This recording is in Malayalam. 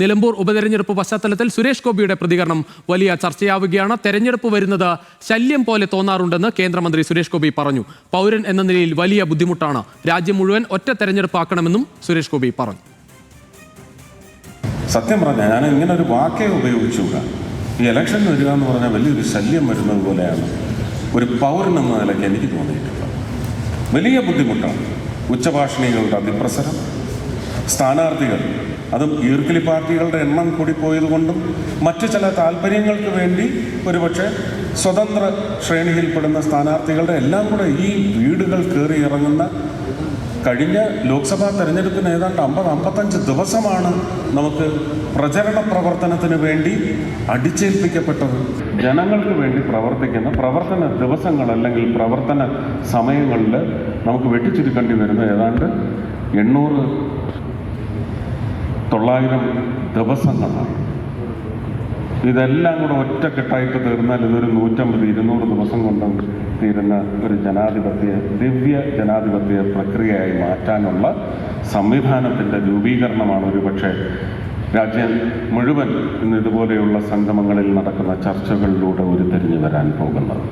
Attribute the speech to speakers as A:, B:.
A: നിലമ്പൂർ ഉപതെരഞ്ഞെടുപ്പ് പശ്ചാത്തലത്തിൽ സുരേഷ് ഗോപിയുടെ പ്രതികരണം വലിയ ചർച്ചയാവുകയാണ്. തെരഞ്ഞെടുപ്പ് വരുന്നത് ശല്യം പോലെ തോന്നാറുണ്ടെന്ന് കേന്ദ്രമന്ത്രി സുരേഷ് ഗോപി പറഞ്ഞു. പൗരൻ എന്ന നിലയിൽ വലിയ ബുദ്ധിമുട്ടാണ്. രാജ്യം മുഴുവൻ ഒറ്റ തെരഞ്ഞെടുപ്പാക്കണമെന്നും സുരേഷ് ഗോപി പറഞ്ഞു.
B: സത്യം പറഞ്ഞാൽ ഞാൻ ഇങ്ങനെ ഒരു വാക്കേ ഉപയോഗിച്ചുകൂടാ. ഈ ഇലക്ഷൻ വരിക എന്ന് പറഞ്ഞാൽ വലിയൊരു ശല്യം വരുന്നത് പോലെയാണ് ഒരു പൗരൻ എന്ന നിലയ്ക്ക് എനിക്ക് തോന്നിയിട്ടുള്ളത്. വലിയ ബുദ്ധിമുട്ടാണ്. ഉച്ചഭാഷിണികളുടെ അതിപ്രസരം, സ്ഥാനാർത്ഥികൾ, അതും ഈർക്കിലി പാർട്ടികളുടെ എണ്ണം കൂടിപ്പോയതുകൊണ്ടും മറ്റു ചില താല്പര്യങ്ങൾക്ക് വേണ്ടി ഒരുപക്ഷെ സ്വതന്ത്ര ശ്രേണിയിൽപ്പെടുന്ന സ്ഥാനാർത്ഥികളുടെ എല്ലാം കൂടെ ഈ വീടുകൾ കയറി ഇറങ്ങുന്ന കഴിഞ്ഞ ലോക്സഭാ തെരഞ്ഞെടുപ്പിന് ഏതാണ്ട് 50-55 ദിവസമാണ് നമുക്ക് പ്രചരണ പ്രവർത്തനത്തിന് വേണ്ടി അടിച്ചേൽപ്പിക്കപ്പെട്ടത്. ജനങ്ങൾക്ക് വേണ്ടി പ്രവർത്തിക്കുന്ന പ്രവർത്തന ദിവസങ്ങൾ അല്ലെങ്കിൽ പ്രവർത്തന സമയങ്ങളിൽ നമുക്ക് വെട്ടിച്ചുരുക്കേണ്ടി വരുന്ന ഏതാണ്ട് 800-900 ദിവസങ്ങളാണ്. ഇതെല്ലാം കൂടെ ഒറ്റക്കെട്ടായിട്ട് തീർന്നാൽ ഇതൊരു 150-200 ദിവസം കൊണ്ട് തീരുന്ന ഒരു ദിവ്യ ജനാധിപത്യ പ്രക്രിയയായി മാറ്റാനുള്ള സംവിധാനത്തിൻ്റെ രൂപീകരണമാണ് ഒരുപക്ഷെ രാജ്യം മുഴുവൻ ഇന്ന് ഇതുപോലെയുള്ള സംഗമങ്ങളിൽ നടക്കുന്ന ചർച്ചകളിലൂടെ ഉരുത്തിരിഞ്ഞു വരാൻ പോകുന്നത്.